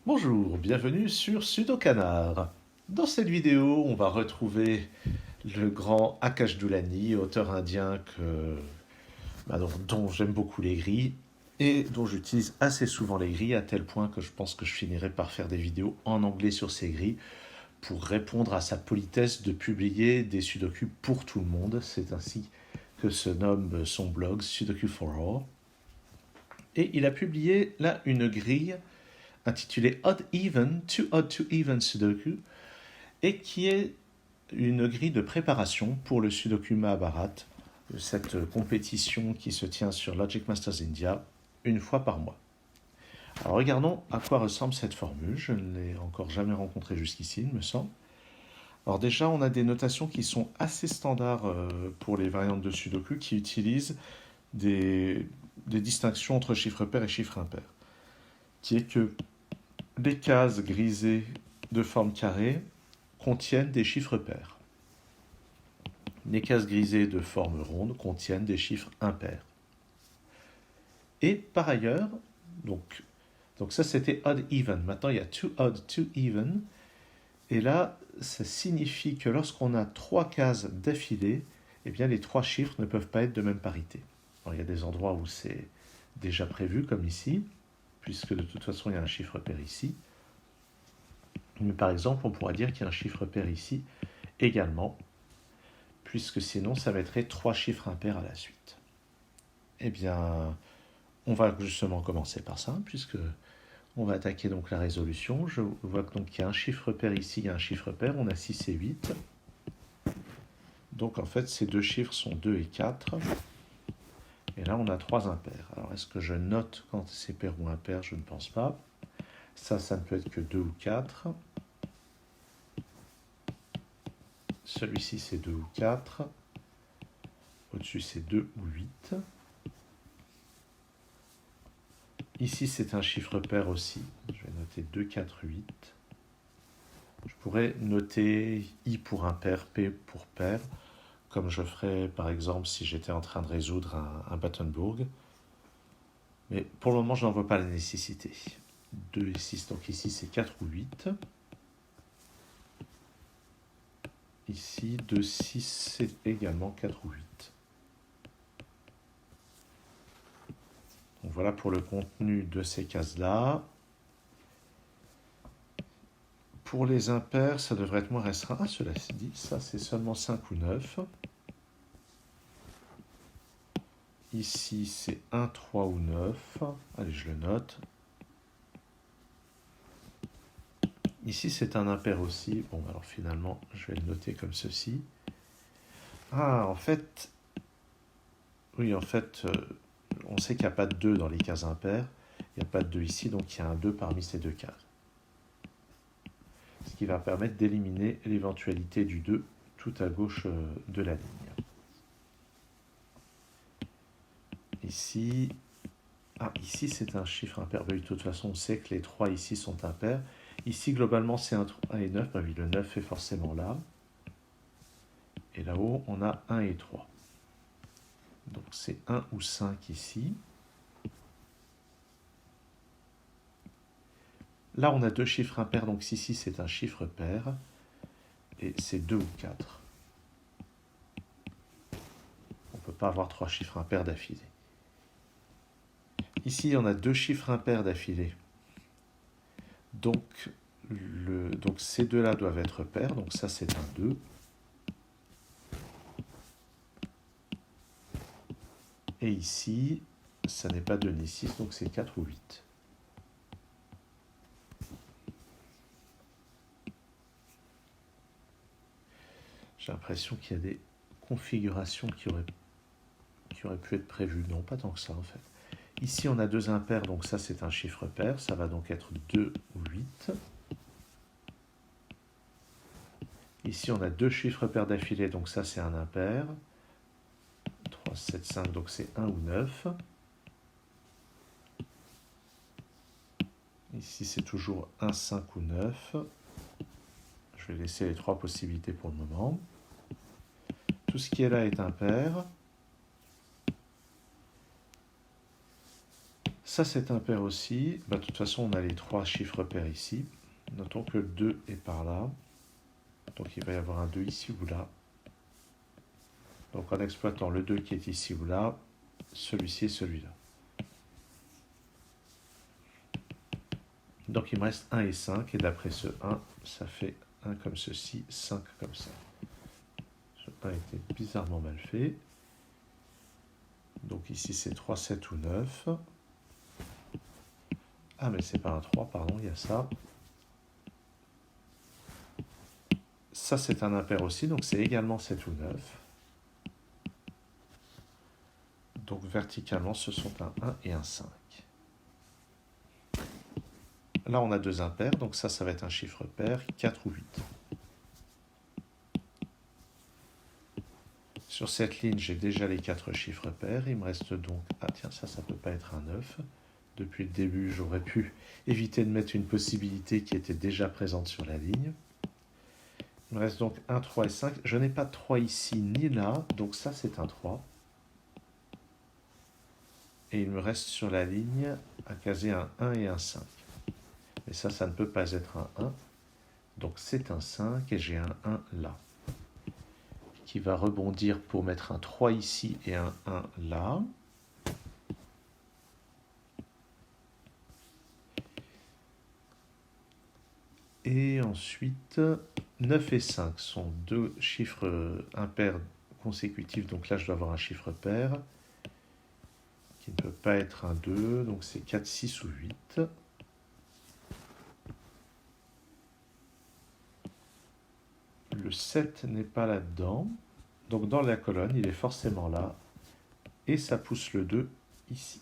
Bonjour, bienvenue sur Sudokanar. Dans cette vidéo, on va retrouver le grand Akash Doulani, auteur indien dont j'aime beaucoup les grilles et dont j'utilise assez souvent les grilles, à tel point que je pense que je finirai par faire des vidéos en anglais sur ces grilles pour répondre à sa politesse de publier des sudoku pour tout le monde. C'est ainsi que se nomme son blog Sudoku for All. Et il a publié là une grille intitulée Odd Even, Too Odd to Even Sudoku, et qui est une grille de préparation pour le Sudoku Mahabharat, cette compétition qui se tient sur Logic Masters India une fois par mois. Alors regardons à quoi ressemble cette formule. Je ne l'ai encore jamais rencontrée jusqu'ici, il me semble. Alors déjà, on a des notations qui sont assez standards pour les variantes de Sudoku qui utilisent des distinctions entre chiffres pairs et chiffres impairs, qui est que les cases grisées de forme carrée contiennent des chiffres pairs. Les cases grisées de forme ronde contiennent des chiffres impairs. Et par ailleurs, donc ça c'était odd even. Maintenant il y a too odd, too even. Et là, ça signifie que lorsqu'on a trois cases d'affilée, eh bien les trois chiffres ne peuvent pas être de même parité. Alors, il y a des endroits où c'est déjà prévu, comme ici, puisque de toute façon il y a un chiffre pair ici. Mais par exemple, on pourrait dire qu'il y a un chiffre pair ici également, puisque sinon ça mettrait trois chiffres impairs à la suite. Eh bien, on va justement commencer par ça, puisque on va attaquer donc la résolution. Je vois donc qu'il y a un chiffre pair ici, il y a un chiffre pair, on a 6 et 8. Donc en fait, ces deux chiffres sont 2 et 4. Et là, on a trois impairs. Alors, est-ce que je note quand c'est pair ou impair? Je ne pense pas. Ça ne peut être que 2 ou 4. Celui-ci, c'est 2 ou 4. Au-dessus, c'est 2 ou 8. Ici, c'est un chiffre pair aussi. Je vais noter 2, 4, 8. Je pourrais noter I pour impair, P pour pair, comme je ferais par exemple si j'étais en train de résoudre un Battenburg. Mais pour le moment, je n'en vois pas la nécessité. 2 et 6, donc ici c'est 4 ou 8. Ici, 2, 6, c'est également 4 ou 8. Donc voilà pour le contenu de ces cases-là. Pour les impairs, ça devrait être moins restreint. Ah, cela dit, ça c'est seulement 5 ou 9. Ici, c'est 1, 3 ou 9. Allez, je le note. Ici, c'est un impair aussi. Bon, alors finalement, je vais le noter comme ceci. Ah, en fait, oui, on sait qu'il n'y a pas de 2 dans les cases impaires. Il n'y a pas de 2 ici, donc il y a un 2 parmi ces deux cases. Ce qui va permettre d'éliminer l'éventualité du 2 tout à gauche de la ligne. Ici, ici c'est un chiffre impair. De toute façon, on sait que les 3 ici sont impairs. Ici, globalement, c'est 1 et 9. Ben oui, le 9 est forcément là. Et là-haut, on a 1 et 3. Donc, c'est 1 ou 5 ici. Là, on a deux chiffres impairs. Donc, ici, c'est un chiffre pair. Et c'est 2 ou 4. On ne peut pas avoir trois chiffres impairs d'affilée. Ici, on a deux chiffres impairs d'affilée. Donc ces deux-là doivent être pairs. Donc ça, c'est un 2. Et ici, ça n'est pas 2 ni 6, donc c'est 4 ou 8. J'ai l'impression qu'il y a des configurations qui auraient pu être prévues. Non, pas tant que ça, en fait. Ici, on a deux impairs, donc ça, c'est un chiffre pair. Ça va donc être 2 ou 8. Ici, on a deux chiffres pairs d'affilée, donc ça, c'est un impair. 3, 7, 5, donc c'est 1 ou 9. Ici, c'est toujours 1, 5 ou 9. Je vais laisser les trois possibilités pour le moment. Tout ce qui est là est impair. Ça, c'est impair aussi. Bah, de toute façon, on a les 3 chiffres pairs ici. Notons que le 2 est par là. Donc, il va y avoir un 2 ici ou là. Donc, en exploitant le 2 qui est ici ou là, celui-ci et celui-là. Donc, il me reste 1 et 5. Et d'après ce 1, ça fait 1 comme ceci, 5 comme ça. Ce 1 était bizarrement mal fait. Donc, ici, c'est 3, 7 ou 9. Ah, mais c'est pas un 3, pardon, il y a ça. Ça, c'est un impair aussi, donc c'est également 7 ou 9. Donc, verticalement, ce sont un 1 et un 5. Là, on a 2 impairs, donc ça va être un chiffre pair, 4 ou 8. Sur cette ligne, j'ai déjà les 4 chiffres pairs. Il me reste donc... Ah tiens, ça ne peut pas être un 9. Depuis le début, j'aurais pu éviter de mettre une possibilité qui était déjà présente sur la ligne. Il me reste donc 1, 3 et 5. Je n'ai pas de 3 ici ni là, donc ça c'est un 3. Et il me reste sur la ligne à caser un 1 et un 5. Mais ça ne peut pas être un 1. Donc c'est un 5 et j'ai un 1 là. Qui va rebondir pour mettre un 3 ici et un 1 là. Et ensuite, 9 et 5 sont 2 chiffres impairs consécutifs. Donc là, je dois avoir un chiffre pair qui ne peut pas être un 2. Donc c'est 4, 6 ou 8. Le 7 n'est pas là-dedans. Donc dans la colonne, il est forcément là. Et ça pousse le 2 ici.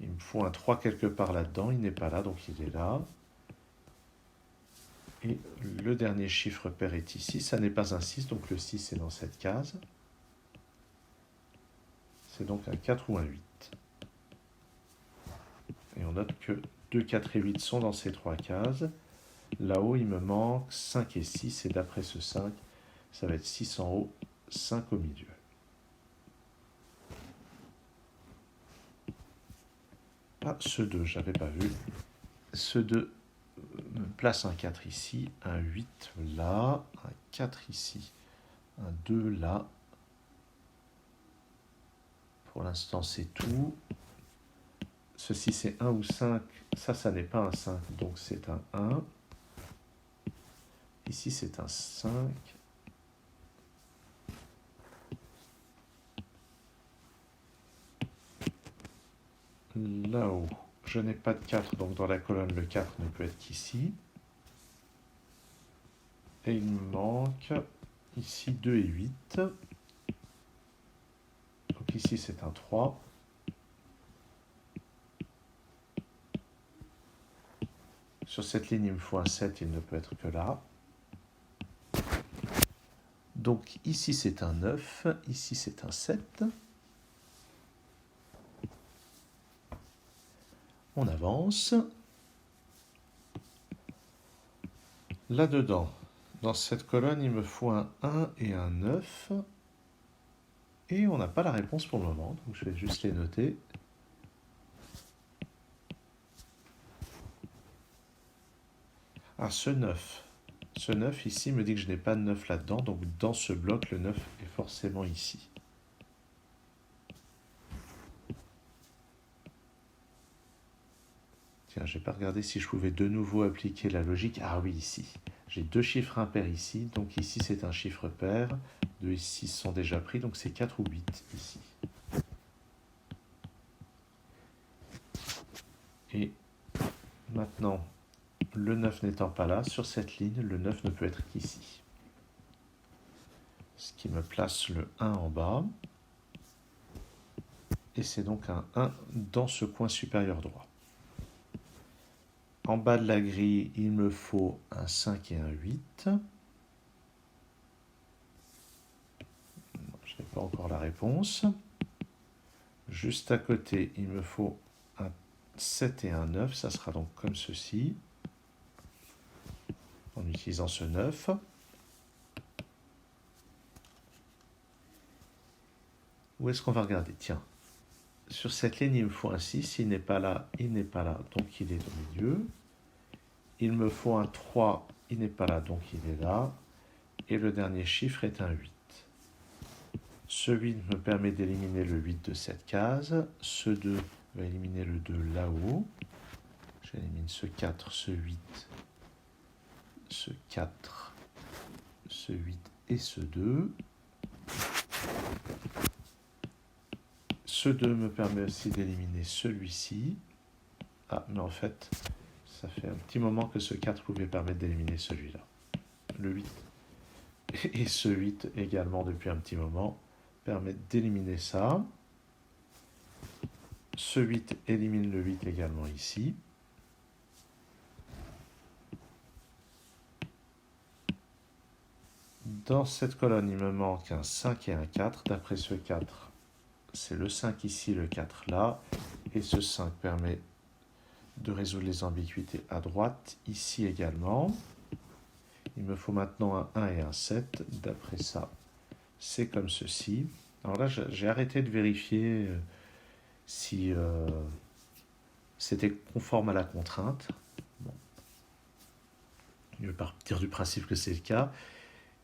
Il me faut un 3 quelque part là-dedans. Il n'est pas là, donc il est là. Et le dernier chiffre pair est ici. Ça n'est pas un 6, donc le 6 est dans cette case. C'est donc un 4 ou un 8. Et on note que 2, 4 et 8 sont dans ces 3 cases. Là-haut, il me manque 5 et 6. Et d'après ce 5, ça va être 6 en haut, 5 au milieu. Ah, ce 2, je n'avais pas vu. Ce 2 me place un 4 ici, un 8 là, un 4 ici, un 2 là. Pour l'instant, c'est tout. Ceci, c'est 1 ou 5. Ça n'est pas un 5, donc c'est un 1. Ici, c'est un 5. Là-haut, je n'ai pas de 4, donc dans la colonne, le 4 ne peut être qu'ici. Et il me manque ici 2 et 8. Donc ici, c'est un 3. Sur cette ligne, il me faut un 7, il ne peut être que là. Donc ici, c'est un 9, ici, c'est un 7. On avance. Là-dedans, dans cette colonne, il me faut un 1 et un 9. Et on n'a pas la réponse pour le moment, donc je vais juste les noter. Ah, ce 9. Ce 9 ici me dit que je n'ai pas de 9 là-dedans, donc dans ce bloc, le 9 est forcément ici. Tiens, je n'ai pas regardé si je pouvais de nouveau appliquer la logique. Ah oui, ici. J'ai 2 chiffres impairs ici, donc ici c'est un chiffre pair. 2 et 6 sont déjà pris, donc c'est 4 ou 8 ici. Et maintenant, le 9 n'étant pas là, sur cette ligne, le 9 ne peut être qu'ici. Ce qui me place le 1 en bas. Et c'est donc un 1 dans ce coin supérieur droit. En bas de la grille, il me faut un 5 et un 8. Je n'ai pas encore la réponse. Juste à côté, il me faut un 7 et un 9. Ça sera donc comme ceci. En utilisant ce 9. Où est-ce qu'on va regarder? Tiens, sur cette ligne, il me faut un 6. Il n'est pas là, il n'est pas là, donc il est au milieu. Il me faut un 3, il n'est pas là, donc il est là. Et le dernier chiffre est un 8. Ce 8 me permet d'éliminer le 8 de cette case. Ce 2 va éliminer le 2 là-haut. J'élimine ce 4, ce 8, ce 4, ce 8 et ce 2. Ce 2 me permet aussi d'éliminer celui-ci. Ah, mais en fait, ça fait un petit moment que ce 4 pouvait permettre d'éliminer celui-là. Le 8 et ce 8 également depuis un petit moment permettent d'éliminer ça. Ce 8 élimine le 8 également ici. Dans cette colonne, il me manque un 5 et un 4. D'après ce 4, c'est le 5 ici, le 4 là. Et ce 5 permet de résoudre les ambiguïtés à droite, ici également. Il me faut maintenant un 1 et un 7. D'après ça, c'est comme ceci. Alors là, j'ai arrêté de vérifier si c'était conforme à la contrainte. Bon. Je vais partir du principe que c'est le cas.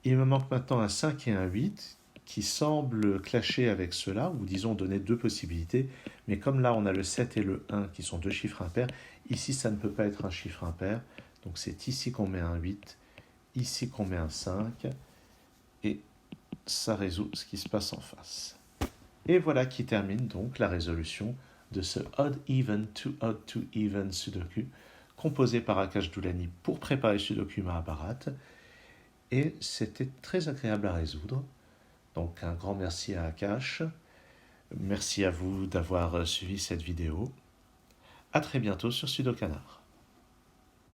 Il me manque maintenant un 5 et un 8 qui semblent clasher avec cela, ou disons donner deux possibilités. Mais comme là, on a le 7 et le 1 qui sont deux chiffres impairs, ici, ça ne peut pas être un chiffre impair. Donc c'est ici qu'on met un 8, ici qu'on met un 5, et ça résout ce qui se passe en face. Et voilà qui termine donc la résolution de ce odd-even to odd-to-even Sudoku, composé par Akash Doulani pour préparer Sudoku Mahabharat. Et c'était très agréable à résoudre. Donc un grand merci à Akash. Merci à vous d'avoir suivi cette vidéo. À très bientôt sur Sudokanar.